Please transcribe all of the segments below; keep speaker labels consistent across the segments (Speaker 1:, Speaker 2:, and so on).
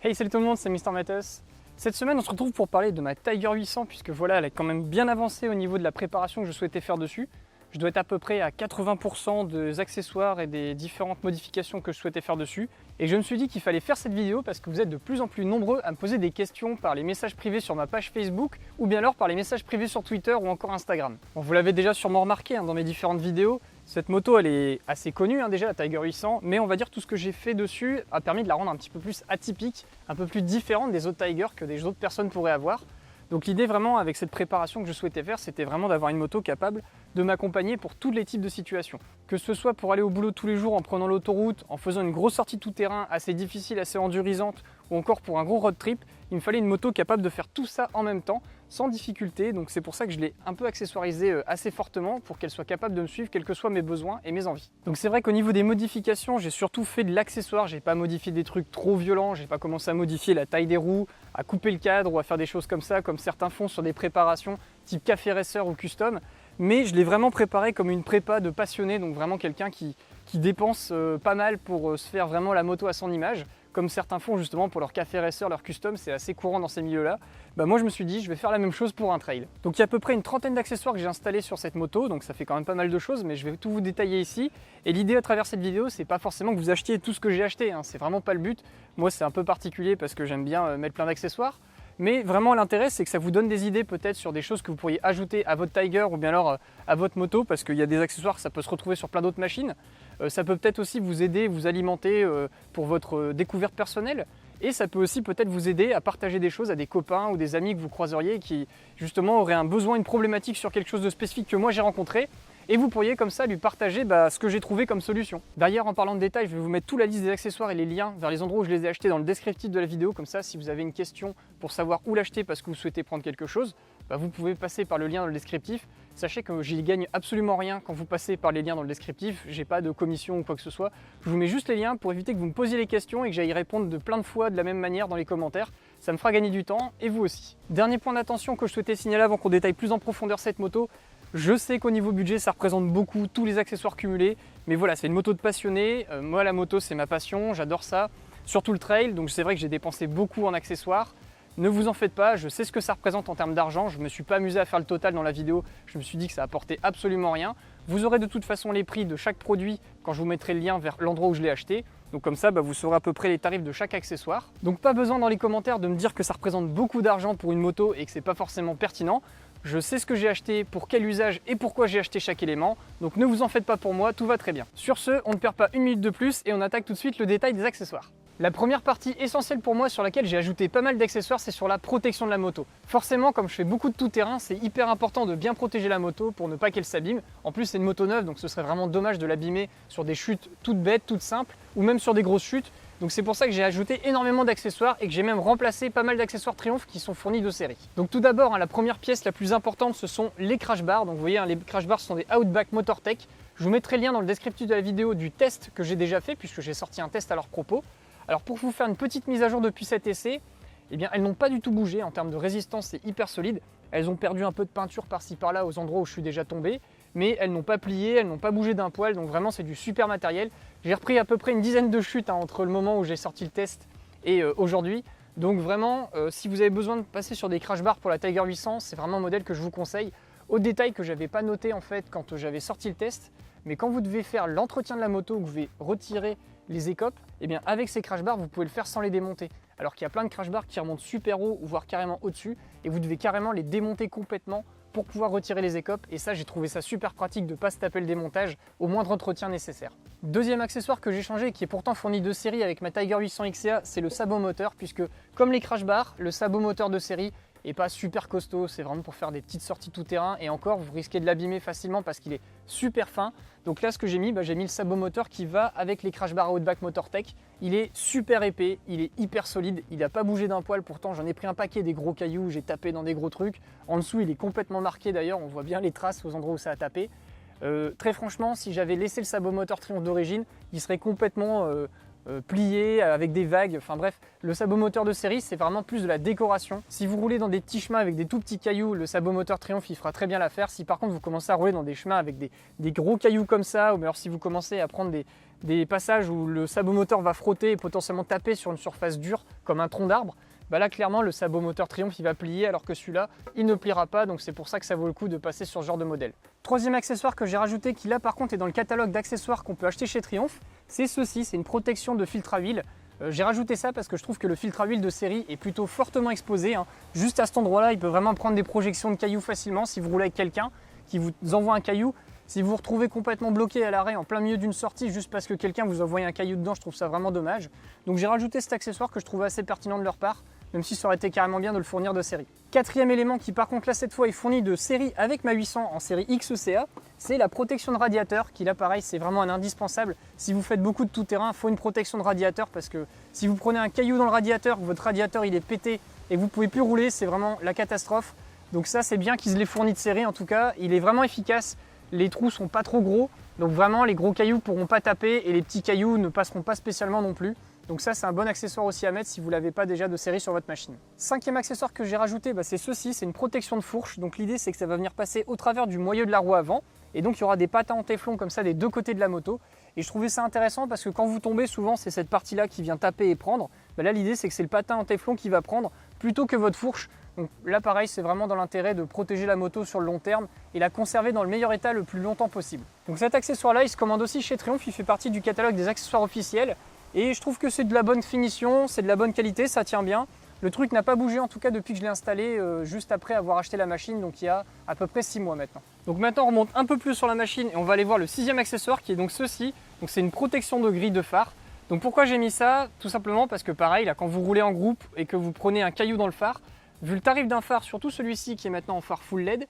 Speaker 1: Hey, salut tout le monde, c'est Mister Matos. Cette semaine, on se retrouve pour parler de ma Tiger 800 puisque voilà, elle est quand même bien avancée au niveau de la préparation que je souhaitais faire dessus. Je dois être à peu près à 80% des accessoires et des différentes modifications que je souhaitais faire dessus. Et je me suis dit qu'il fallait faire cette vidéo parce que vous êtes de plus en plus nombreux à me poser des questions par les messages privés sur ma page Facebook ou bien alors par les messages privés sur Twitter ou encore Instagram. Bon, vous l'avez déjà sûrement remarqué dans mes différentes vidéos, cette moto elle est assez connue déjà, la Tiger 800, mais on va dire tout ce que j'ai fait dessus a permis de la rendre un petit peu plus atypique, un peu plus différente des autres Tiger que des autres personnes pourraient avoir. Donc l'idée vraiment avec cette préparation que je souhaitais faire, c'était vraiment d'avoir une moto capable de m'accompagner pour tous les types de situations. Que ce soit pour aller au boulot tous les jours en prenant l'autoroute, en faisant une grosse sortie tout-terrain assez difficile, assez endurisante, ou encore pour un gros road trip, il me fallait une moto capable de faire tout ça en même temps, sans difficulté. Donc c'est pour ça que je l'ai un peu accessoirisée assez fortement pour qu'elle soit capable de me suivre quels que soient mes besoins et mes envies. Donc c'est vrai qu'au niveau des modifications, j'ai surtout fait de l'accessoire, j'ai pas modifié des trucs trop violents, j'ai pas commencé à modifier la taille des roues, à couper le cadre ou à faire des choses comme ça, comme certains font sur des préparations type café racer ou custom. Mais je l'ai vraiment préparé comme une prépa de passionné, donc vraiment quelqu'un qui dépense pas mal pour se faire vraiment la moto à son image, comme certains font justement pour leur café racer, leur custom, c'est assez courant dans ces milieux-là. Bah moi je me suis dit je vais faire la même chose pour un trail. Donc il y a à peu près une trentaine d'accessoires que j'ai installés sur cette moto, donc ça fait quand même pas mal de choses, mais je vais tout vous détailler ici. Et l'idée à travers cette vidéo, c'est pas forcément que vous achetiez tout ce que j'ai acheté, c'est vraiment pas le but. Moi c'est un peu particulier parce que j'aime bien mettre plein d'accessoires. Mais vraiment l'intérêt c'est que ça vous donne des idées peut-être sur des choses que vous pourriez ajouter à votre Tiger ou bien alors à votre moto, parce qu'il y a des accessoires, ça peut se retrouver sur plein d'autres machines. Ça peut peut-être aussi vous aider, vous alimenter pour votre découverte personnelle. Et ça peut aussi peut-être vous aider à partager des choses à des copains ou des amis que vous croiseriez qui justement auraient un besoin, une problématique sur quelque chose de spécifique que moi j'ai rencontré. Et vous pourriez comme ça lui partager ce que j'ai trouvé comme solution. D'ailleurs, en parlant de détails, je vais vous mettre toute la liste des accessoires et les liens vers les endroits où je les ai achetés dans le descriptif de la vidéo. Comme ça, si vous avez une question pour savoir où l'acheter parce que vous souhaitez prendre quelque chose, vous pouvez passer par le lien dans le descriptif. Sachez que j'y gagne absolument rien quand vous passez par les liens dans le descriptif. J'ai pas de commission ou quoi que ce soit. Je vous mets juste les liens pour éviter que vous me posiez les questions et que j'aille répondre de plein de fois de la même manière dans les commentaires. Ça me fera gagner du temps et vous aussi. Dernier point d'attention que je souhaitais signaler avant qu'on détaille plus en profondeur cette moto. Je sais qu'au niveau budget, ça représente beaucoup, tous les accessoires cumulés. Mais voilà, c'est une moto de passionné. Moi, la moto, c'est ma passion, j'adore ça. Surtout le trail, donc c'est vrai que j'ai dépensé beaucoup en accessoires. Ne vous en faites pas, je sais ce que ça représente en termes d'argent. Je ne me suis pas amusé à faire le total dans la vidéo. Je me suis dit que ça apportait absolument rien. Vous aurez de toute façon les prix de chaque produit quand je vous mettrai le lien vers l'endroit où je l'ai acheté. Donc comme ça, vous saurez à peu près les tarifs de chaque accessoire. Donc pas besoin dans les commentaires de me dire que ça représente beaucoup d'argent pour une moto et que c'est pas forcément pertinent. Je sais ce que j'ai acheté, pour quel usage et pourquoi j'ai acheté chaque élément. Donc ne vous en faites pas pour moi, tout va très bien. Sur ce, on ne perd pas une minute de plus et on attaque tout de suite le détail des accessoires. La première partie essentielle pour moi sur laquelle j'ai ajouté pas mal d'accessoires, c'est sur la protection de la moto. Forcément, comme je fais beaucoup de tout-terrain, c'est hyper important de bien protéger la moto pour ne pas qu'elle s'abîme. En plus, c'est une moto neuve, donc ce serait vraiment dommage de l'abîmer sur des chutes toutes bêtes, toutes simples, ou même sur des grosses chutes. Donc c'est pour ça que j'ai ajouté énormément d'accessoires et que j'ai même remplacé pas mal d'accessoires Triumph qui sont fournis de série. Donc tout d'abord, la première pièce la plus importante, ce sont les crash bars. Donc vous voyez, les crash bars sont des Outback Motortech. Je vous mettrai le lien dans le descriptif de la vidéo du test que j'ai déjà fait, puisque j'ai sorti un test à leur propos. Alors pour vous faire une petite mise à jour depuis cet essai, elles n'ont pas du tout bougé en termes de résistance, c'est hyper solide. Elles ont perdu un peu de peinture par-ci par-là aux endroits où je suis déjà tombé, mais elles n'ont pas plié, elles n'ont pas bougé d'un poil, donc vraiment c'est du super matériel. J'ai repris à peu près une dizaine de chutes entre le moment où j'ai sorti le test et aujourd'hui. Donc vraiment, si vous avez besoin de passer sur des crash bars pour la Tiger 800, c'est vraiment un modèle que je vous conseille. Au détail que je n'avais pas noté en fait quand j'avais sorti le test, mais quand vous devez faire l'entretien de la moto, que vous devez retirer les écopes, avec ces crash bars, vous pouvez le faire sans les démonter. Alors qu'il y a plein de crash bars qui remontent super haut, ou voire carrément au-dessus, et vous devez carrément les démonter complètement pour pouvoir retirer les écopes. Et ça, j'ai trouvé ça super pratique de ne pas se taper le démontage au moindre entretien nécessaire. Deuxième accessoire que j'ai changé, qui est pourtant fourni de série avec ma Tiger 800 XCA, c'est le sabot moteur, puisque comme les crash bars, le sabot moteur de série est pas super costaud, c'est vraiment pour faire des petites sorties tout terrain et encore vous risquez de l'abîmer facilement parce qu'il est super fin. Donc là ce que j'ai mis, j'ai mis le sabot moteur qui va avec les crash bars Outback Motortech. Il est super épais, il est hyper solide, il n'a pas bougé d'un poil, pourtant j'en ai pris un paquet des gros cailloux, j'ai tapé dans des gros trucs. En dessous il est complètement marqué d'ailleurs, on voit bien les traces aux endroits où ça a tapé. Très franchement, si j'avais laissé le sabot moteur Triumph d'origine, il serait complètement plié avec des vagues, enfin bref, le sabot moteur de série c'est vraiment plus de la décoration. Si vous roulez dans des petits chemins avec des tout petits cailloux, le sabot moteur Triumph il fera très bien l'affaire. Si par contre vous commencez à rouler dans des chemins avec des gros cailloux comme ça, ou alors si vous commencez à prendre des passages où le sabot moteur va frotter et potentiellement taper sur une surface dure comme un tronc d'arbre, bah là clairement le sabot moteur Triumph il va plier alors que celui-là il ne pliera pas, donc c'est pour ça que ça vaut le coup de passer sur ce genre de modèle. Troisième accessoire que j'ai rajouté qui là par contre est dans le catalogue d'accessoires qu'on peut acheter chez Triumph, c'est ceci, c'est une protection de filtre à huile. J'ai rajouté ça parce que je trouve que le filtre à huile de série est plutôt fortement exposé, hein. Juste à cet endroit-là, il peut vraiment prendre des projections de cailloux facilement si vous roulez avec quelqu'un qui vous envoie un caillou. Si vous vous retrouvez complètement bloqué à l'arrêt en plein milieu d'une sortie juste parce que quelqu'un vous envoie un caillou dedans, je trouve ça vraiment dommage. Donc j'ai rajouté cet accessoire que je trouvais assez pertinent de leur part, même si ça aurait été carrément bien de le fournir de série. Quatrième élément qui par contre là cette fois est fourni de série avec ma 800 en série XECA, c'est la protection de radiateur qui là pareil c'est vraiment un indispensable. Si vous faites beaucoup de tout-terrain, il faut une protection de radiateur parce que si vous prenez un caillou dans le radiateur, votre radiateur il est pété et que vous ne pouvez plus rouler, c'est vraiment la catastrophe. Donc ça c'est bien qu'ils l'aient fourni de série en tout cas, il est vraiment efficace, les trous sont pas trop gros, donc vraiment les gros cailloux ne pourront pas taper et les petits cailloux ne passeront pas spécialement non plus. Donc ça c'est un bon accessoire aussi à mettre si vous ne l'avez pas déjà de série sur votre machine. Cinquième accessoire que j'ai rajouté, c'est ceci, c'est une protection de fourche. Donc l'idée c'est que ça va venir passer au travers du moyeu de la roue avant. Et donc il y aura des patins en téflon comme ça des deux côtés de la moto. Et je trouvais ça intéressant parce que quand vous tombez, souvent c'est cette partie-là qui vient taper et prendre. Là l'idée c'est que c'est le patin en téflon qui va prendre plutôt que votre fourche. Donc là pareil, c'est vraiment dans l'intérêt de protéger la moto sur le long terme et la conserver dans le meilleur état le plus longtemps possible. Donc cet accessoire-là, il se commande aussi chez Triumph, il fait partie du catalogue des accessoires officiels. Et je trouve que c'est de la bonne finition, c'est de la bonne qualité, ça tient bien. Le truc n'a pas bougé en tout cas depuis que je l'ai installé juste après avoir acheté la machine, donc il y a à peu près 6 mois maintenant. Donc maintenant on remonte un peu plus sur la machine et on va aller voir le sixième accessoire qui est donc ceci. Donc c'est une protection de grille de phare. Donc pourquoi j'ai mis ça? Tout simplement parce que pareil, là, quand vous roulez en groupe et que vous prenez un caillou dans le phare, vu le tarif d'un phare, surtout celui-ci qui est maintenant en phare full LED,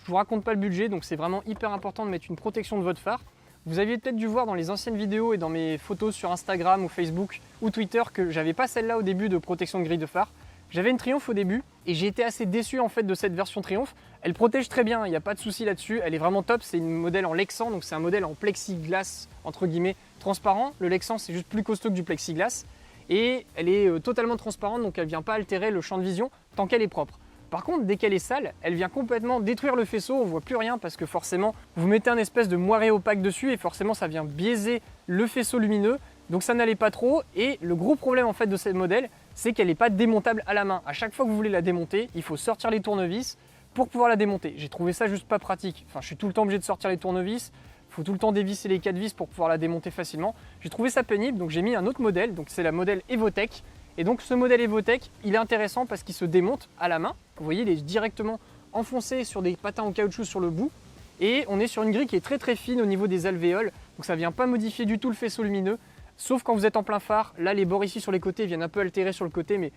Speaker 1: je vous raconte pas le budget, donc c'est vraiment hyper important de mettre une protection de votre phare. Vous aviez peut-être dû voir dans les anciennes vidéos et dans mes photos sur Instagram ou Facebook ou Twitter que j'avais pas celle-là au début de protection de grille de phare. J'avais une Triumph au début et j'ai été assez déçu en fait de cette version Triumph. Elle protège très bien, il n'y a pas de souci là-dessus, elle est vraiment top, c'est une modèle en Lexan, donc c'est un modèle en plexiglas entre guillemets transparent. Le Lexan c'est juste plus costaud que du plexiglas et elle est totalement transparente, donc elle ne vient pas altérer le champ de vision tant qu'elle est propre. Par contre, dès qu'elle est sale, elle vient complètement détruire le faisceau, on ne voit plus rien parce que forcément, vous mettez un espèce de moiré opaque dessus et forcément ça vient biaiser le faisceau lumineux, donc ça n'allait pas trop. Et le gros problème en fait de cette modèle, c'est qu'elle n'est pas démontable à la main. À chaque fois que vous voulez la démonter, il faut sortir les tournevis pour pouvoir la démonter. J'ai trouvé ça juste pas pratique. Enfin, je suis tout le temps obligé de sortir les tournevis, il faut tout le temps dévisser les 4 vis pour pouvoir la démonter facilement. J'ai trouvé ça pénible, donc j'ai mis un autre modèle, donc c'est la modèle Evotech. Et donc ce modèle Evotech, il est intéressant parce qu'il se démonte à la main. Vous voyez, il est directement enfoncé sur des patins en caoutchouc sur le bout. Et on est sur une grille qui est très très fine au niveau des alvéoles. Donc ça ne vient pas modifier du tout le faisceau lumineux. Sauf quand vous êtes en plein phare. Là, les bords ici sur les côtés viennent un peu altérer sur le côté. Mais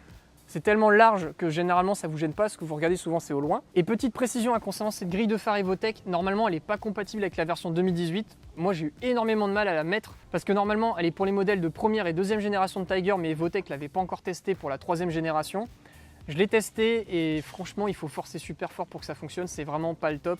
Speaker 1: c'est tellement large que généralement ça ne vous gêne pas. Ce que vous regardez souvent, c'est au loin. Et petite précision concernant cette grille de phare Evotech. Normalement, elle n'est pas compatible avec la version 2018. Moi, j'ai eu énormément de mal à la mettre parce que normalement, elle est pour les modèles de première et deuxième génération de Tiger, mais Evotech ne l'avait pas encore testé pour la troisième génération. Je l'ai testé et franchement, il faut forcer super fort pour que ça fonctionne. C'est vraiment pas le top.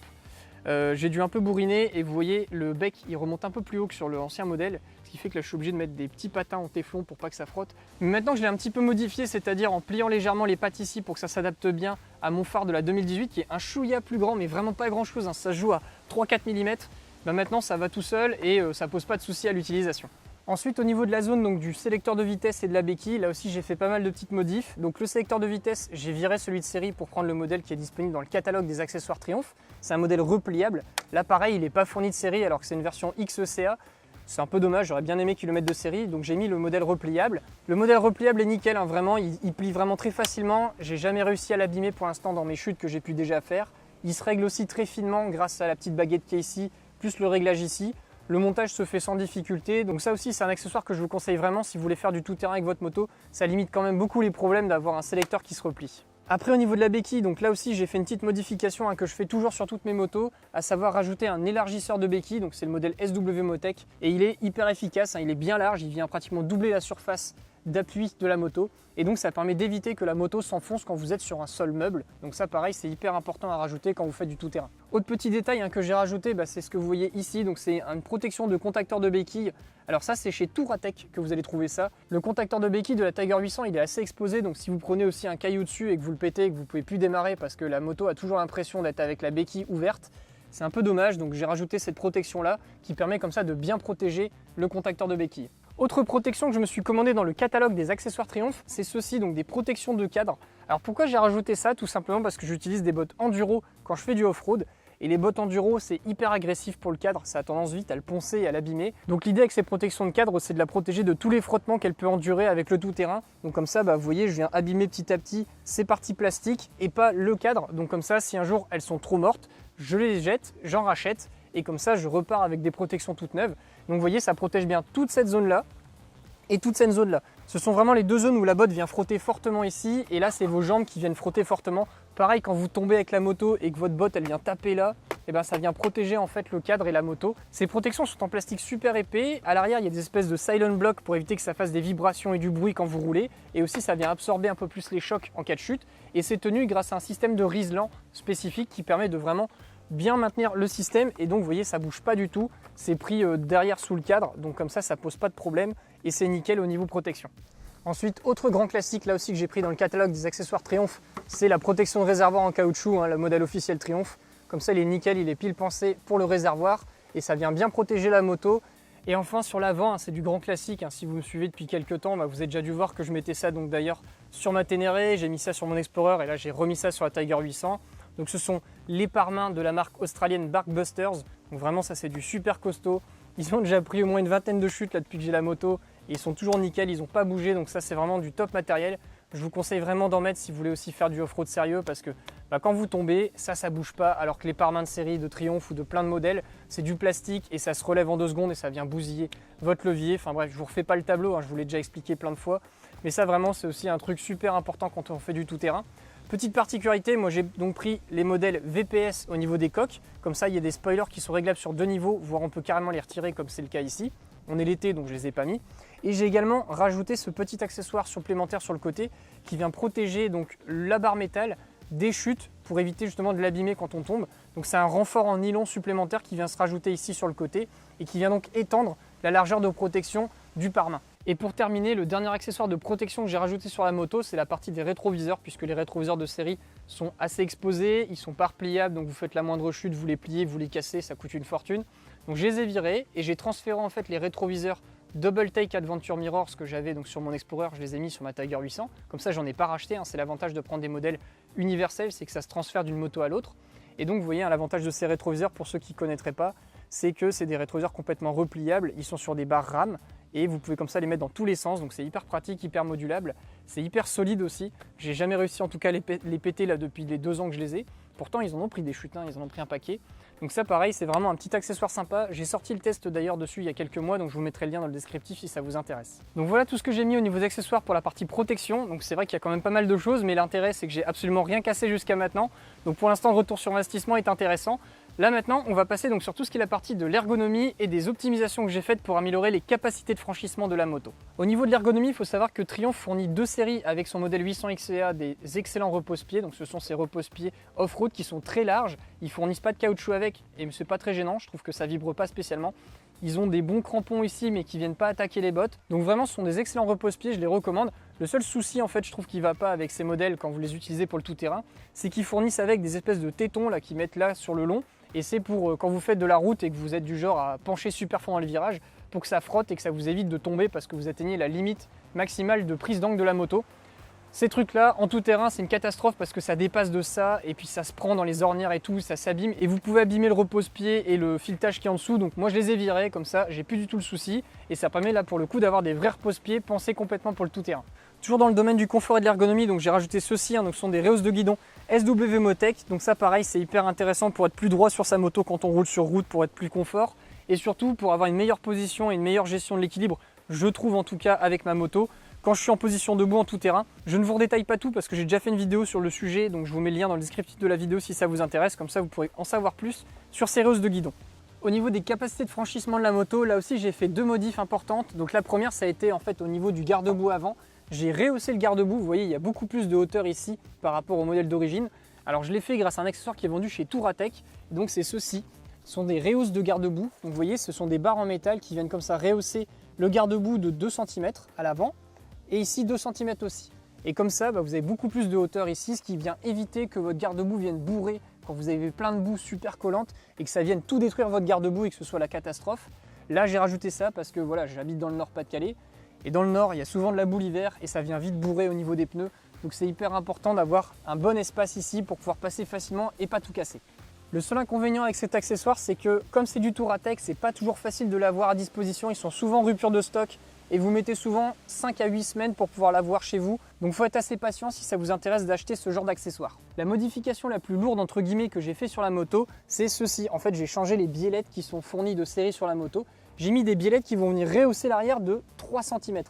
Speaker 1: J'ai dû un peu bourriner et vous voyez, le bec, il remonte un peu plus haut que sur l'ancien modèle, ce qui fait que là, je suis obligé de mettre des petits patins en téflon pour pas que ça frotte. Mais maintenant que je l'ai un petit peu modifié, c'est-à-dire en pliant légèrement les pattes ici pour que ça s'adapte bien à mon phare de la 2018, qui est un chouïa plus grand, mais vraiment pas grand-chose, hein. Ça se joue à 3-4 mm. Maintenant, ça va tout seul et ça pose pas de souci à l'utilisation. Ensuite, au niveau de la zone donc, du sélecteur de vitesse et de la béquille, là aussi j'ai fait pas mal de petites modifs. Donc le sélecteur de vitesse, j'ai viré celui de série pour prendre le modèle qui est disponible dans le catalogue des accessoires Triumph. C'est un modèle repliable. Là pareil, il n'est pas fourni de série alors que c'est une version XECA. C'est un peu dommage, j'aurais bien aimé qu'ils le mettent de série, donc j'ai mis le modèle repliable. Le modèle repliable est nickel, hein, vraiment, il plie vraiment très facilement. J'ai jamais réussi à l'abîmer pour l'instant dans mes chutes que j'ai pu déjà faire. Il se règle aussi très finement grâce à la petite baguette qui est ici, plus le réglage ici. Le montage se fait sans difficulté, donc ça aussi c'est un accessoire que je vous conseille vraiment si vous voulez faire du tout-terrain avec votre moto. Ça limite quand même beaucoup les problèmes d'avoir un sélecteur qui se replie. Après au niveau de la béquille, donc là aussi j'ai fait une petite modification que je fais toujours sur toutes mes motos, à savoir rajouter un élargisseur de béquille, donc c'est le modèle SW Motec, et il est hyper efficace, il est bien large, il vient pratiquement doubler la surface d'appui de la moto et donc ça permet d'éviter que la moto s'enfonce quand vous êtes sur un sol meuble. Donc ça pareil, c'est hyper important à rajouter quand vous faites du tout-terrain. Autre petit détail que j'ai rajouté, c'est ce que vous voyez ici, donc c'est une protection de contacteur de béquille. Alors ça c'est chez Touratech que vous allez trouver ça. Le contacteur de béquille de la Tiger 800 il est assez exposé, donc si vous prenez aussi un caillou dessus et que vous le pétez et que vous ne pouvez plus démarrer parce que la moto a toujours l'impression d'être avec la béquille ouverte, C'est un peu dommage, donc j'ai rajouté cette protection là qui permet comme ça de bien protéger le contacteur de béquille. Autre protection que je me suis commandé dans le catalogue des accessoires Triumph, c'est ceci, donc des protections de cadre. Alors pourquoi j'ai rajouté ça? Tout simplement parce que j'utilise des bottes enduro quand je fais du off-road. Et les bottes enduro, c'est hyper agressif pour le cadre, ça a tendance vite à le poncer et à l'abîmer. Donc l'idée avec ces protections de cadre, c'est de la protéger de tous les frottements qu'elle peut endurer avec le tout-terrain. Donc comme ça, vous voyez, je viens abîmer petit à petit ces parties plastiques et pas le cadre. Donc comme ça, si un jour elles sont trop mortes, je les jette, j'en rachète et comme ça, je repars avec des protections toutes neuves. Donc vous voyez, ça protège bien toute cette zone-là et toute cette zone-là. Ce sont vraiment les deux zones où la botte vient frotter fortement ici et là, c'est vos jambes qui viennent frotter fortement. Pareil, quand vous tombez avec la moto et que votre botte elle vient taper là, et ça vient protéger en fait le cadre et la moto. Ces protections sont en plastique super épais. À l'arrière, il y a des espèces de silent block pour éviter que ça fasse des vibrations et du bruit quand vous roulez. Et aussi, ça vient absorber un peu plus les chocs en cas de chute. Et c'est tenu grâce à un système de riselant spécifique qui permet de vraiment bien maintenir le système. Et donc, vous voyez, ça bouge pas du tout. C'est pris derrière sous le cadre. Donc comme ça pose pas de problème. Et c'est nickel au niveau protection. Ensuite, autre grand classique là aussi que j'ai pris dans le catalogue des accessoires Triumph, c'est la protection de réservoir en caoutchouc, le modèle officiel Triumph. Comme ça, il est nickel, il est pile pensé pour le réservoir et ça vient bien protéger la moto. Et enfin, sur l'avant, c'est du grand classique. Si vous me suivez depuis quelques temps, vous avez déjà dû voir que je mettais ça donc d'ailleurs sur ma Ténéré, j'ai mis ça sur mon Explorer et là j'ai remis ça sur la Tiger 800. Donc ce sont les pare-mains de la marque australienne Barkbusters. Donc vraiment, ça c'est du super costaud. Ils ont déjà pris au moins une vingtaine de chutes là depuis que j'ai la moto. Et ils sont toujours nickel, ils n'ont pas bougé, donc ça c'est vraiment du top matériel. Je vous conseille vraiment d'en mettre si vous voulez aussi faire du off-road sérieux parce que quand vous tombez, ça bouge pas alors que les pare-mains de série de Triumph ou de plein de modèles, c'est du plastique et ça se relève en 2 secondes et ça vient bousiller votre levier. Enfin bref, je vous refais pas le tableau, je vous l'ai déjà expliqué plein de fois. Mais ça vraiment c'est aussi un truc super important quand on fait du tout-terrain. Petite particularité, moi j'ai donc pris les modèles VPS au niveau des coques. Comme ça, il y a des spoilers qui sont réglables sur 2 niveaux, voire on peut carrément les retirer comme c'est le cas ici. On est l'été donc je les ai pas mis. Et j'ai également rajouté ce petit accessoire supplémentaire sur le côté qui vient protéger donc la barre métal des chutes pour éviter justement de l'abîmer quand on tombe. Donc c'est un renfort en nylon supplémentaire qui vient se rajouter ici sur le côté et qui vient donc étendre la largeur de protection du pare-main. Et pour terminer, le dernier accessoire de protection que j'ai rajouté sur la moto, c'est la partie des rétroviseurs puisque les rétroviseurs de série sont assez exposés, ils sont pas repliables, donc vous faites la moindre chute, vous les pliez, vous les cassez, ça coûte une fortune. Donc je les ai virés et j'ai transféré en fait les rétroviseurs Double Take Adventure Mirrors que j'avais donc sur mon Explorer, je les ai mis sur ma Tiger 800. Comme ça, j'en ai pas racheté, c'est l'avantage de prendre des modèles universels, c'est que ça se transfère d'une moto à l'autre. Et donc vous voyez, l'avantage de ces rétroviseurs, pour ceux qui ne connaîtraient pas, c'est que c'est des rétroviseurs complètement repliables, ils sont sur des barres RAM et vous pouvez comme ça les mettre dans tous les sens, donc c'est hyper pratique, hyper modulable, c'est hyper solide aussi. J'ai jamais réussi en tout cas les péter là depuis les 2 ans que je les ai. Pourtant, ils en ont pris des chutes, ils en ont pris un paquet. Donc ça, pareil, c'est vraiment un petit accessoire sympa. J'ai sorti le test d'ailleurs dessus il y a quelques mois, donc je vous mettrai le lien dans le descriptif si ça vous intéresse. Donc voilà tout ce que j'ai mis au niveau d'accessoires pour la partie protection. Donc c'est vrai qu'il y a quand même pas mal de choses, mais l'intérêt, c'est que j'ai absolument rien cassé jusqu'à maintenant. Donc pour l'instant, le retour sur investissement est intéressant. Là maintenant, on va passer donc sur tout ce qui est la partie de l'ergonomie et des optimisations que j'ai faites pour améliorer les capacités de franchissement de la moto. Au niveau de l'ergonomie, il faut savoir que Triumph fournit 2 séries avec son modèle 800 XEA des excellents repose-pieds. Donc ce sont ces repose-pieds off-road qui sont très larges. Ils fournissent pas de caoutchouc avec et c'est pas très gênant. Je trouve que ça vibre pas spécialement. Ils ont des bons crampons ici mais qui viennent pas attaquer les bottes. Donc vraiment ce sont des excellents repose-pieds, je les recommande. Le seul souci en fait je trouve qui va pas avec ces modèles quand vous les utilisez pour le tout-terrain, c'est qu'ils fournissent avec des espèces de tétons là qui mettent là sur le long. Et c'est pour quand vous faites de la route et que vous êtes du genre à pencher super fort dans le virage pour que ça frotte et que ça vous évite de tomber parce que vous atteignez la limite maximale de prise d'angle de la moto. Ces trucs là en tout terrain c'est une catastrophe parce que ça dépasse de ça et puis ça se prend dans les ornières et tout, ça s'abîme et vous pouvez abîmer le repose-pied et le filetage qui est en dessous. Donc moi je les ai virés comme ça, j'ai plus du tout le souci et ça permet là pour le coup d'avoir des vrais repose-pieds pensés complètement pour le tout terrain. Toujours dans le domaine du confort et de l'ergonomie, donc j'ai rajouté ceci, donc ce sont des rehausses de guidon SW Motec. Donc ça pareil c'est hyper intéressant pour être plus droit sur sa moto quand on roule sur route, pour être plus confort et surtout pour avoir une meilleure position et une meilleure gestion de l'équilibre, je trouve en tout cas avec ma moto. Quand je suis en position debout en tout terrain, je ne vous redétaille pas tout parce que j'ai déjà fait une vidéo sur le sujet, donc je vous mets le lien dans le descriptif de la vidéo si ça vous intéresse, comme ça vous pourrez en savoir plus sur ces rehausses de guidon. Au niveau des capacités de franchissement de la moto, là aussi j'ai fait 2 modifs importantes. Donc la première ça a été en fait au niveau du garde-boue avant. J'ai rehaussé le garde-boue, vous voyez il y a beaucoup plus de hauteur ici par rapport au modèle d'origine. Alors je l'ai fait grâce à un accessoire qui est vendu chez Touratech, donc c'est ceci. Ce sont des rehausses de garde-boue, donc vous voyez ce sont des barres en métal qui viennent comme ça rehausser le garde-boue de 2 cm à l'avant et ici 2 cm aussi. Et comme ça vous avez beaucoup plus de hauteur ici, ce qui vient éviter que votre garde-boue vienne bourrer quand vous avez plein de boue super collante et que ça vienne tout détruire votre garde-boue et que ce soit la catastrophe. Là j'ai rajouté ça parce que voilà, j'habite dans le Nord-Pas-de-Calais et dans le Nord il y a souvent de la boue l'hiver et ça vient vite bourrer au niveau des pneus. Donc c'est hyper important d'avoir un bon espace ici pour pouvoir passer facilement et pas tout casser. Le seul inconvénient avec cet accessoire, c'est que comme c'est du Touratech, c'est pas toujours facile de l'avoir à disposition. Ils sont souvent en rupture de stock et vous mettez souvent 5 à 8 semaines pour pouvoir l'avoir chez vous. Donc il faut être assez patient si ça vous intéresse d'acheter ce genre d'accessoire. La modification la plus lourde entre guillemets que j'ai fait sur la moto, c'est ceci. En fait, j'ai changé les biellettes qui sont fournies de série sur la moto. J'ai mis des biellettes qui vont venir rehausser l'arrière de 3 cm.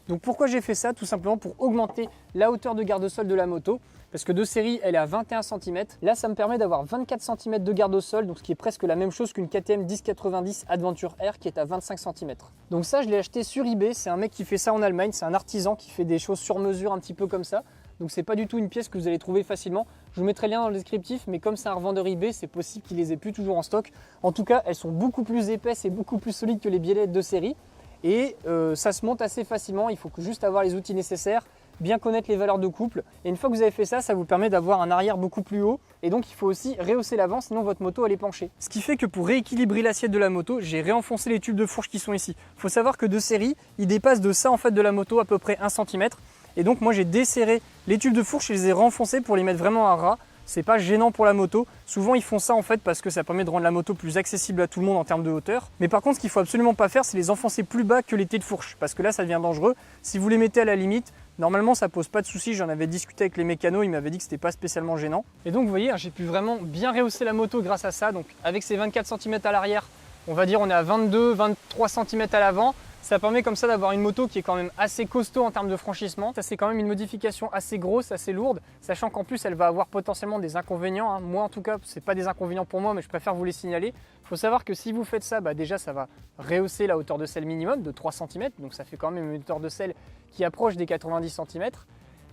Speaker 1: Donc pourquoi j'ai fait ça? Tout simplement pour augmenter la hauteur de garde-sol de la moto. Parce que de série, elle est à 21 cm. Là, ça me permet d'avoir 24 cm de garde au sol, donc ce qui est presque la même chose qu'une KTM 1090 Adventure R qui est à 25 cm. Donc ça, je l'ai acheté sur eBay. C'est un mec qui fait ça en Allemagne. C'est un artisan qui fait des choses sur mesure un petit peu comme ça. Donc c'est pas du tout une pièce que vous allez trouver facilement. Je vous mettrai le lien dans le descriptif, mais comme c'est un revendeur eBay, c'est possible qu'il les ait plus toujours en stock. En tout cas, elles sont beaucoup plus épaisses et beaucoup plus solides que les biellettes de série. Et ça se monte assez facilement. Il faut juste avoir les outils nécessaires, bien connaître les valeurs de couple. Et une fois que vous avez fait ça, ça vous permet d'avoir un arrière beaucoup plus haut. Et donc il faut aussi rehausser l'avant, sinon votre moto elle est penchée. Ce qui fait que pour rééquilibrer l'assiette de la moto, j'ai réenfoncé les tubes de fourche qui sont ici. Il faut savoir que de série, ils dépassent de ça en fait de la moto à peu près 1 cm. Et donc moi j'ai desserré les tubes de fourche et je les ai renfoncés pour les mettre vraiment à ras. C'est pas gênant pour la moto. Souvent ils font ça en fait parce que ça permet de rendre la moto plus accessible à tout le monde en termes de hauteur. Mais par contre ce qu'il faut absolument pas faire, c'est les enfoncer plus bas que les T de fourche parce que là ça devient dangereux. Si vous les mettez à la limite, normalement ça pose pas de soucis. J'en avais discuté avec les mécanos, ils m'avaient dit que c'était pas spécialement gênant. Et donc vous voyez, j'ai pu vraiment bien rehausser la moto grâce à ça. Donc avec ces 24 cm à l'arrière, on va dire on est à 22-23 cm à l'avant. Ça permet comme ça d'avoir une moto qui est quand même assez costaud en termes de franchissement. Ça c'est quand même une modification assez grosse, assez lourde, sachant qu'en plus elle va avoir potentiellement des inconvénients. Moi en tout cas, c'est pas des inconvénients pour moi, mais je préfère vous les signaler. Il faut savoir que si vous faites ça, déjà ça va rehausser la hauteur de selle minimum de 3 cm, donc ça fait quand même une hauteur de selle qui approche des 90 cm.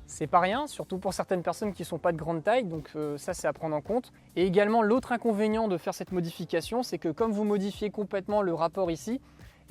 Speaker 1: C'est pas rien, surtout pour certaines personnes qui ne sont pas de grande taille, donc ça c'est à prendre en compte. Et également l'autre inconvénient de faire cette modification, c'est que comme vous modifiez complètement le rapport ici,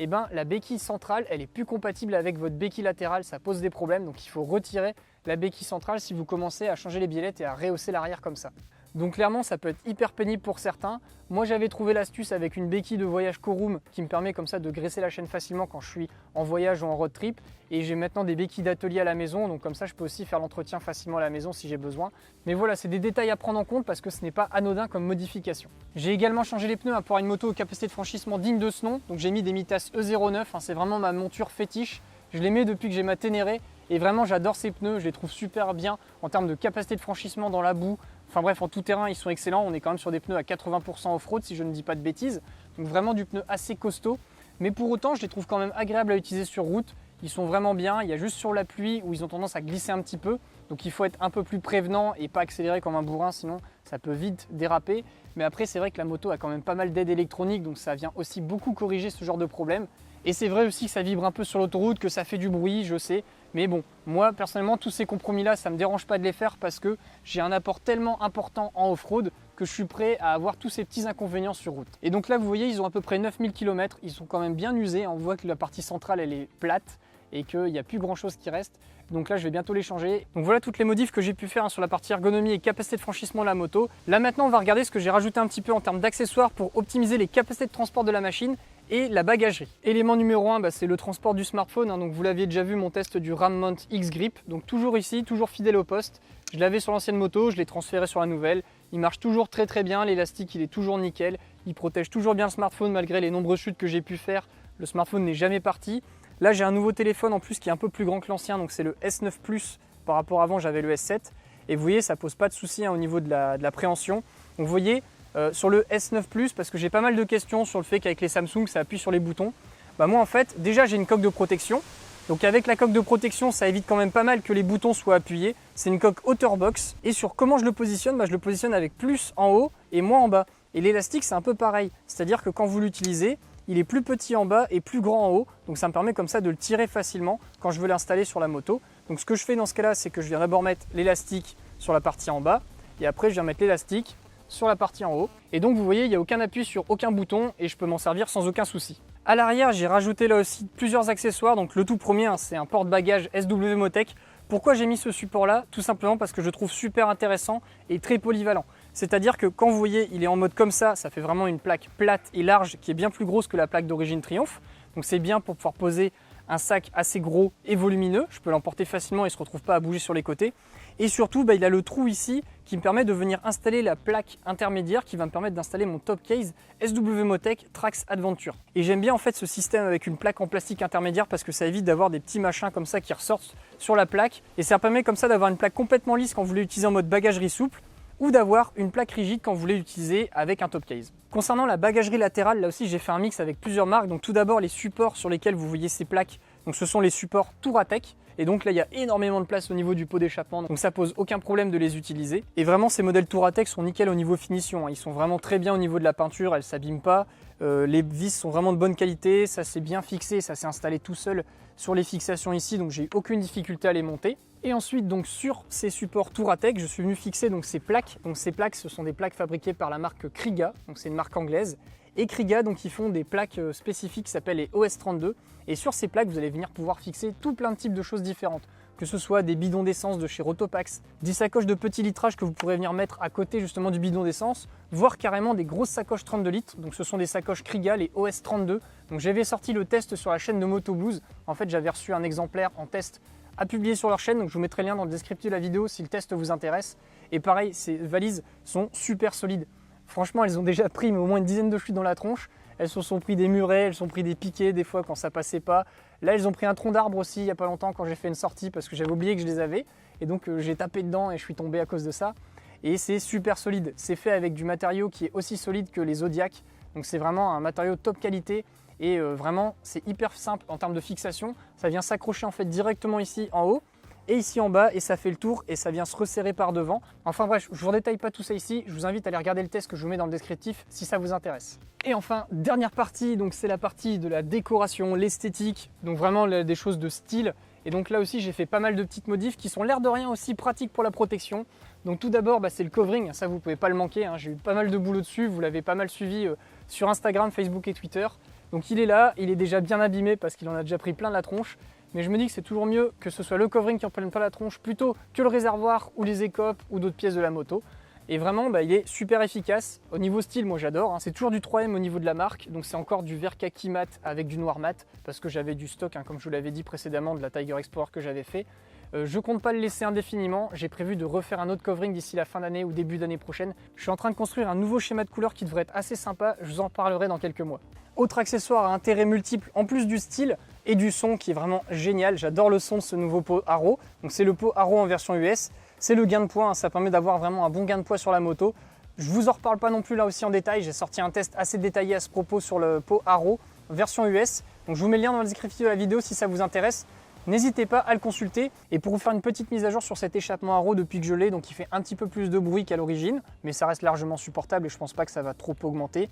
Speaker 1: eh ben, la béquille centrale, elle est plus compatible avec votre béquille latérale, ça pose des problèmes, donc il faut retirer la béquille centrale si vous commencez à changer les biellettes et à rehausser l'arrière comme ça. Donc clairement, ça peut être hyper pénible pour certains. Moi, j'avais trouvé l'astuce avec une béquille de voyage Corum qui me permet comme ça de graisser la chaîne facilement quand je suis en voyage ou en road trip. Et j'ai maintenant des béquilles d'atelier à la maison, donc comme ça, je peux aussi faire l'entretien facilement à la maison si j'ai besoin. Mais voilà, c'est des détails à prendre en compte parce que ce n'est pas anodin comme modification. J'ai également changé les pneus pour une moto aux capacités de franchissement digne de ce nom. Donc j'ai mis des Mitas E09, c'est vraiment ma monture fétiche. Je les mets depuis que j'ai ma Ténéré et vraiment j'adore ces pneus, je les trouve super bien en termes de capacité de franchissement dans la boue. Enfin bref, en tout terrain, ils sont excellents. On est quand même sur des pneus à 80% off-road si je ne dis pas de bêtises. Donc vraiment du pneu assez costaud. Mais pour autant, je les trouve quand même agréables à utiliser sur route. Ils sont vraiment bien. Il y a juste sur la pluie où ils ont tendance à glisser un petit peu. Donc il faut être un peu plus prévenant et pas accélérer comme un bourrin, sinon ça peut vite déraper. Mais après, c'est vrai que la moto a quand même pas mal d'aide électronique, donc ça vient aussi beaucoup corriger ce genre de problème. Et c'est vrai aussi que ça vibre un peu sur l'autoroute, que ça fait du bruit, je sais. Mais bon, moi personnellement, tous ces compromis-là, ça ne me dérange pas de les faire parce que j'ai un apport tellement important en off-road que je suis prêt à avoir tous ces petits inconvénients sur route. Et donc là, vous voyez, ils ont à peu près 9000 km, ils sont quand même bien usés. On voit que la partie centrale, elle est plate et qu'il n'y a plus grand chose qui reste. Donc là, je vais bientôt les changer. Donc voilà toutes les modifs que j'ai pu faire sur la partie ergonomie et capacité de franchissement de la moto. Là maintenant, on va regarder ce que j'ai rajouté un petit peu en termes d'accessoires pour optimiser les capacités de transport de la machine et la bagagerie. Élément numéro 1, c'est le transport du smartphone. Donc vous l'aviez déjà vu, mon test du Ram Mount X Grip. Donc toujours ici, toujours fidèle au poste. Je l'avais sur l'ancienne moto, je l'ai transféré sur la nouvelle. Il marche toujours très bien, l'élastique il est toujours nickel. Il protège toujours bien le smartphone malgré les nombreuses chutes que j'ai pu faire. Le smartphone n'est jamais parti. Là j'ai un nouveau téléphone en plus qui est un peu plus grand que l'ancien, donc c'est le S9 Plus. Par rapport à avant j'avais le S7. Et vous voyez, ça pose pas de souci au niveau de la préhension. Donc vous voyez, sur le S9 Plus, parce que j'ai pas mal de questions sur le fait qu'avec les Samsung ça appuie sur les boutons. Moi en fait, déjà j'ai une coque de protection. Donc avec la coque de protection, ça évite quand même pas mal que les boutons soient appuyés. C'est une coque Otterbox. Et sur comment je le positionne, je le positionne avec plus en haut et moins en bas. Et l'élastique c'est un peu pareil. C'est-à-dire que quand vous l'utilisez, il est plus petit en bas et plus grand en haut. Donc ça me permet comme ça de le tirer facilement quand je veux l'installer sur la moto. Donc ce que je fais dans ce cas-là, c'est que je viens d'abord mettre l'élastique sur la partie en bas. Et après je viens mettre l'élastique sur la partie en haut. Et donc vous voyez, il n'y a aucun appui sur aucun bouton et je peux m'en servir sans aucun souci. À l'arrière, j'ai rajouté là aussi plusieurs accessoires. Donc le tout premier, c'est un porte-bagages SW Motec. Pourquoi j'ai mis ce support là? Tout simplement parce que je le trouve super intéressant et très polyvalent. C'est-à-dire que quand vous voyez, il est en mode comme ça fait vraiment une plaque plate et large qui est bien plus grosse que la plaque d'origine Triumph. Donc c'est bien pour pouvoir poser un sac assez gros et volumineux. Je peux l'emporter facilement et il ne se retrouve pas à bouger sur les côtés. Et surtout, il a le trou ici qui me permet de venir installer la plaque intermédiaire qui va me permettre d'installer mon top case SW Motec Trax Adventure. Et j'aime bien en fait ce système avec une plaque en plastique intermédiaire parce que ça évite d'avoir des petits machins comme ça qui ressortent sur la plaque. Et ça permet comme ça d'avoir une plaque complètement lisse quand vous voulez l'utiliser en mode bagagerie souple ou d'avoir une plaque rigide quand vous voulez l'utiliser avec un top case. Concernant la bagagerie latérale, là aussi j'ai fait un mix avec plusieurs marques. Donc tout d'abord les supports sur lesquels vous voyez ces plaques, donc ce sont les supports Touratech. Et donc là il y a énormément de place au niveau du pot d'échappement, donc ça pose aucun problème de les utiliser. Et vraiment ces modèles Touratech sont nickel au niveau finition, ils sont vraiment très bien au niveau de la peinture, elles ne s'abîment pas. Les vis sont vraiment de bonne qualité, ça s'est bien fixé, ça s'est installé tout seul sur les fixations ici, donc j'ai eu aucune difficulté à les monter. Et ensuite, donc sur ces supports Touratech, je suis venu fixer donc ces plaques. Donc ces plaques, ce sont des plaques fabriquées par la marque Kriga, donc c'est une marque anglaise. Et Kriga, donc ils font des plaques spécifiques qui s'appellent les OS32. Et sur ces plaques, vous allez venir pouvoir fixer tout plein de types de choses différentes. Que ce soit des bidons d'essence de chez Rotopax, des sacoches de petit litrage que vous pourrez venir mettre à côté justement du bidon d'essence, voire carrément des grosses sacoches 32 litres. Donc ce sont des sacoches Kriga, les OS32. Donc j'avais sorti le test sur la chaîne de Motoblues. En fait, j'avais reçu un exemplaire en test à publier sur leur chaîne, donc je vous mettrai le lien dans le descriptif de la vidéo si le test vous intéresse. Et pareil, ces valises sont super solides. Franchement, elles ont déjà pris au moins une dizaine de chutes dans la tronche. Elles se sont pris des murets, elles se sont pris des piquets des fois quand ça passait pas. Là, elles ont pris un tronc d'arbre aussi il n'y a pas longtemps quand j'ai fait une sortie parce que j'avais oublié que je les avais. Et donc j'ai tapé dedans et je suis tombé à cause de ça. Et c'est super solide. C'est fait avec du matériau qui est aussi solide que les Zodiac. Donc c'est vraiment un matériau top qualité. Et vraiment, c'est hyper simple en termes de fixation. Ça vient s'accrocher en fait directement ici en haut et ici en bas et ça fait le tour et ça vient se resserrer par devant. Enfin bref, je ne vous détaille pas tout ça ici. Je vous invite à aller regarder le test que je vous mets dans le descriptif si ça vous intéresse. Et enfin, dernière partie, donc c'est la partie de la décoration, l'esthétique. Donc vraiment des choses de style. Et donc là aussi, j'ai fait pas mal de petites modifs qui sont l'air de rien aussi pratiques pour la protection. Donc tout d'abord, c'est le covering. Ça, vous ne pouvez pas le manquer. J'ai eu pas mal de boulot dessus. Vous l'avez pas mal suivi sur Instagram, Facebook et Twitter. Donc il est là, il est déjà bien abîmé parce qu'il en a déjà pris plein la tronche. Mais je me dis que c'est toujours mieux que ce soit le covering qui en prenne pas la tronche plutôt que le réservoir ou les écopes ou d'autres pièces de la moto. Et vraiment, il est super efficace. Au niveau style, moi j'adore. C'est toujours du 3M au niveau de la marque. Donc c'est encore du vert kaki mat avec du noir mat parce que j'avais du stock, comme je vous l'avais dit précédemment, de la Tiger Explorer que j'avais fait. Je compte pas le laisser indéfiniment. J'ai prévu de refaire un autre covering d'ici la fin d'année ou début d'année prochaine. Je suis en train de construire un nouveau schéma de couleur qui devrait être assez sympa. Je vous en parlerai dans quelques mois. Autre accessoire à intérêt multiple, en plus du style et du son qui est vraiment génial. J'adore le son de ce nouveau pot Haro. Donc c'est le pot Haro en version US. C'est le gain de poids, ça permet d'avoir vraiment un bon gain de poids sur la moto. Je vous en reparle pas non plus là aussi en détail. J'ai sorti un test assez détaillé à ce propos sur le pot Haro version US. Donc je vous mets le lien dans le descriptif de la vidéo si ça vous intéresse. N'hésitez pas à le consulter. Et pour vous faire une petite mise à jour sur cet échappement Haro depuis que je l'ai, donc il fait un petit peu plus de bruit qu'à l'origine, mais ça reste largement supportable et je pense pas que ça va trop augmenter.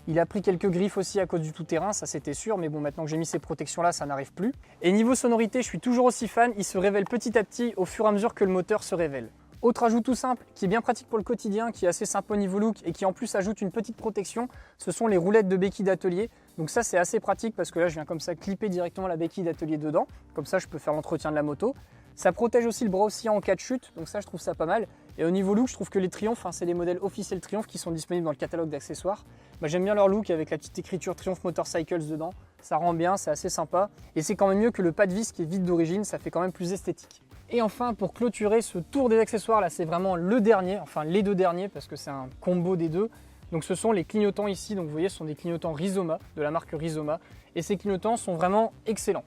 Speaker 1: Il a pris quelques griffes aussi à cause du tout-terrain, ça c'était sûr, mais bon, maintenant que j'ai mis ces protections-là, ça n'arrive plus. Et niveau sonorité, je suis toujours aussi fan, il se révèle petit à petit au fur et à mesure que le moteur se révèle. Autre ajout tout simple, qui est bien pratique pour le quotidien, qui est assez sympa au niveau look et qui en plus ajoute une petite protection, ce sont les roulettes de béquilles d'atelier. Donc ça c'est assez pratique parce que là je viens comme ça clipper directement la béquille d'atelier dedans, comme ça je peux faire l'entretien de la moto. Ça protège aussi le bras oscillant en cas de chute, donc ça je trouve ça pas mal. Et au niveau look, je trouve que les Triumph, c'est les modèles officiels Triumph qui sont disponibles dans le catalogue d'accessoires. J'aime bien leur look avec la petite écriture Triumph Motorcycles dedans, ça rend bien, c'est assez sympa. Et c'est quand même mieux que le pas de vis qui est vide d'origine, ça fait quand même plus esthétique. Et enfin, pour clôturer ce tour des accessoires, là c'est vraiment le dernier, enfin les deux derniers parce que c'est un combo des deux. Donc ce sont les clignotants ici, donc vous voyez ce sont des clignotants Rizoma, de la marque Rizoma. Et ces clignotants sont vraiment excellents.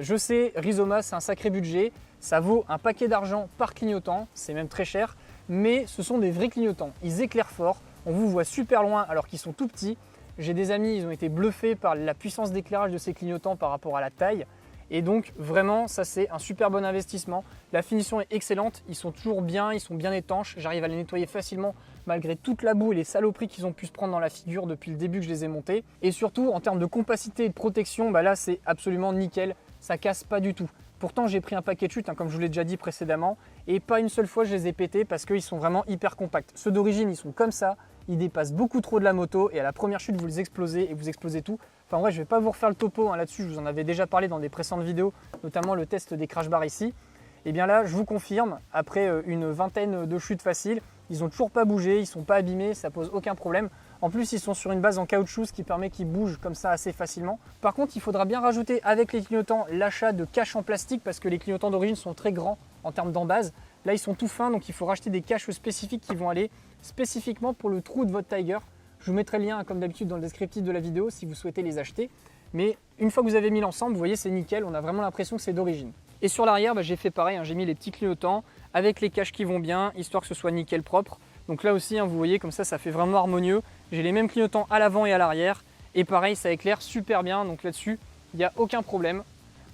Speaker 1: Je sais, Rizoma c'est un sacré budget, ça vaut un paquet d'argent par clignotant, c'est même très cher, mais ce sont des vrais clignotants, ils éclairent fort, on vous voit super loin alors qu'ils sont tout petits. J'ai des amis, ils ont été bluffés par la puissance d'éclairage de ces clignotants par rapport à la taille. Et donc vraiment ça c'est un super bon investissement. La finition est excellente, ils sont toujours bien, ils sont bien étanches. J'arrive à les nettoyer facilement malgré toute la boue et les saloperies qu'ils ont pu se prendre dans la figure depuis le début que je les ai montés. Et surtout en termes de compacité et de protection, là c'est absolument nickel, ça casse pas du tout. Pourtant j'ai pris un paquet de chutes comme je vous l'ai déjà dit précédemment et pas une seule fois je les ai pétés parce qu'ils sont vraiment hyper compacts. Ceux d'origine ils sont comme ça, ils dépassent beaucoup trop de la moto et à la première chute vous les explosez et vous explosez tout. Enfin ouais, je vais pas vous refaire le topo là-dessus, je vous en avais déjà parlé dans des précédentes vidéos, notamment le test des crash bars ici. Et bien là, je vous confirme, après une vingtaine de chutes faciles, ils n'ont toujours pas bougé, ils ne sont pas abîmés, ça pose aucun problème. En plus, ils sont sur une base en caoutchouc, ce qui permet qu'ils bougent comme ça assez facilement. Par contre, il faudra bien rajouter avec les clignotants l'achat de caches en plastique parce que les clignotants d'origine sont très grands en termes d'embase. Là, ils sont tout fins, donc il faut racheter des caches spécifiques qui vont aller spécifiquement pour le trou de votre Tiger. Je vous mettrai le lien, comme d'habitude, dans le descriptif de la vidéo si vous souhaitez les acheter. Mais une fois que vous avez mis l'ensemble, vous voyez, c'est nickel, on a vraiment l'impression que c'est d'origine. Et sur l'arrière, j'ai fait pareil, j'ai mis les petits clignotants avec les caches qui vont bien, histoire que ce soit nickel propre. Donc là aussi, vous voyez, comme ça fait vraiment harmonieux. J'ai les mêmes clignotants à l'avant et à l'arrière. Et pareil, ça éclaire super bien, donc là-dessus, il n'y a aucun problème.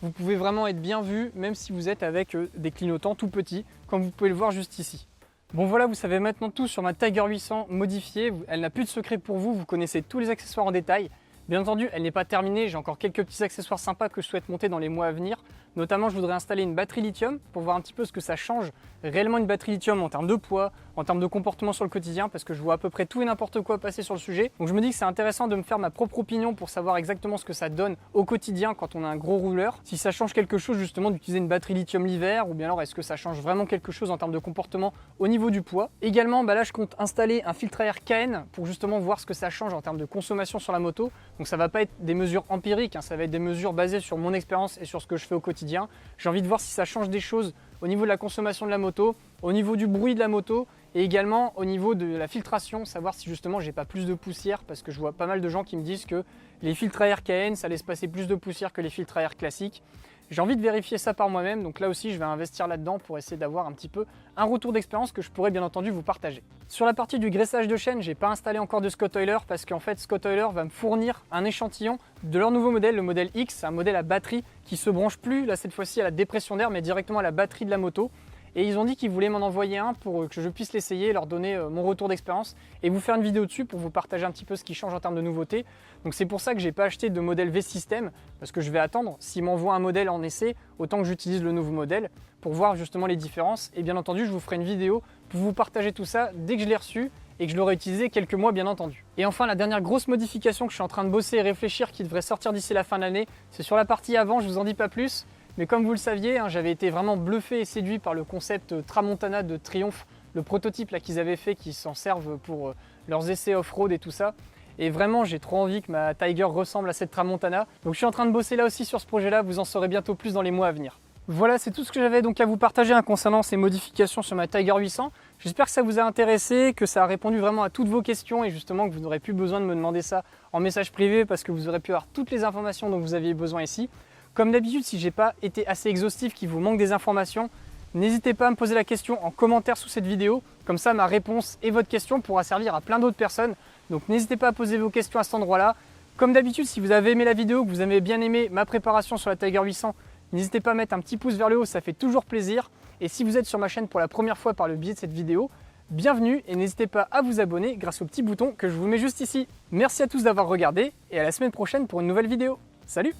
Speaker 1: Vous pouvez vraiment être bien vu, même si vous êtes avec des clignotants tout petits, comme vous pouvez le voir juste ici. Bon voilà, vous savez maintenant tout sur ma Tiger 800 modifiée. Elle n'a plus de secret pour vous, vous connaissez tous les accessoires en détail. Bien entendu, elle n'est pas terminée, j'ai encore quelques petits accessoires sympas que je souhaite monter dans les mois à venir. Notamment, je voudrais installer une batterie lithium pour voir un petit peu ce que ça change réellement une batterie lithium en termes de poids, en termes de comportement sur le quotidien, parce que je vois à peu près tout et n'importe quoi passer sur le sujet. Donc je me dis que c'est intéressant de me faire ma propre opinion pour savoir exactement ce que ça donne au quotidien quand on a un gros rouleur. Si ça change quelque chose justement d'utiliser une batterie lithium l'hiver, ou bien alors est-ce que ça change vraiment quelque chose en termes de comportement au niveau du poids. Également, là je compte installer un filtre à air KN pour justement voir ce que ça change en termes de consommation sur la moto. Donc ça va pas être des mesures empiriques, ça va être des mesures basées sur mon expérience et sur ce que je fais au quotidien. J'ai envie de voir si ça change des choses au niveau de la consommation de la moto, au niveau du bruit de la moto et également au niveau de la filtration, savoir si justement j'ai pas plus de poussière parce que je vois pas mal de gens qui me disent que les filtres à air KN ça laisse passer plus de poussière que les filtres à air classiques. J'ai envie de vérifier ça par moi-même, donc là aussi je vais investir là-dedans pour essayer d'avoir un petit peu un retour d'expérience que je pourrais bien entendu vous partager. Sur la partie du graissage de chaîne, j'ai pas installé encore de Scott Oiler parce qu'en fait Scott Oiler va me fournir un échantillon de leur nouveau modèle, le modèle X, un modèle à batterie qui se branche plus là cette fois-ci à la dépression d'air mais directement à la batterie de la moto. Et ils ont dit qu'ils voulaient m'en envoyer un pour que je puisse l'essayer, leur donner mon retour d'expérience et vous faire une vidéo dessus pour vous partager un petit peu ce qui change en termes de nouveautés. Donc c'est pour ça que j'ai pas acheté de modèle V-System parce que je vais attendre. S'ils m'envoient un modèle en essai, autant que j'utilise le nouveau modèle pour voir justement les différences. Et bien entendu, je vous ferai une vidéo pour vous partager tout ça dès que je l'ai reçu et que je l'aurai utilisé quelques mois bien entendu. Et enfin, la dernière grosse modification que je suis en train de bosser et réfléchir qui devrait sortir d'ici la fin de l'année, c'est sur la partie avant, je vous en dis pas plus. Mais comme vous le saviez, j'avais été vraiment bluffé et séduit par le concept Tramontana de Triumph, le prototype là qu'ils avaient fait, qui s'en servent pour leurs essais off-road et tout ça. Et vraiment, j'ai trop envie que ma Tiger ressemble à cette Tramontana. Donc je suis en train de bosser là aussi sur ce projet-là, vous en saurez bientôt plus dans les mois à venir. Voilà, c'est tout ce que j'avais donc à vous partager concernant ces modifications sur ma Tiger 800. J'espère que ça vous a intéressé, que ça a répondu vraiment à toutes vos questions et justement que vous n'aurez plus besoin de me demander ça en message privé parce que vous aurez pu avoir toutes les informations dont vous aviez besoin ici. Comme d'habitude, si j'ai pas été assez exhaustif, qu'il vous manque des informations, n'hésitez pas à me poser la question en commentaire sous cette vidéo. Comme ça, ma réponse et votre question pourra servir à plein d'autres personnes. Donc n'hésitez pas à poser vos questions à cet endroit-là. Comme d'habitude, si vous avez aimé la vidéo, que vous avez bien aimé ma préparation sur la Tiger 800, n'hésitez pas à mettre un petit pouce vers le haut, ça fait toujours plaisir. Et si vous êtes sur ma chaîne pour la première fois par le biais de cette vidéo, bienvenue et n'hésitez pas à vous abonner grâce au petit bouton que je vous mets juste ici. Merci à tous d'avoir regardé et à la semaine prochaine pour une nouvelle vidéo. Salut!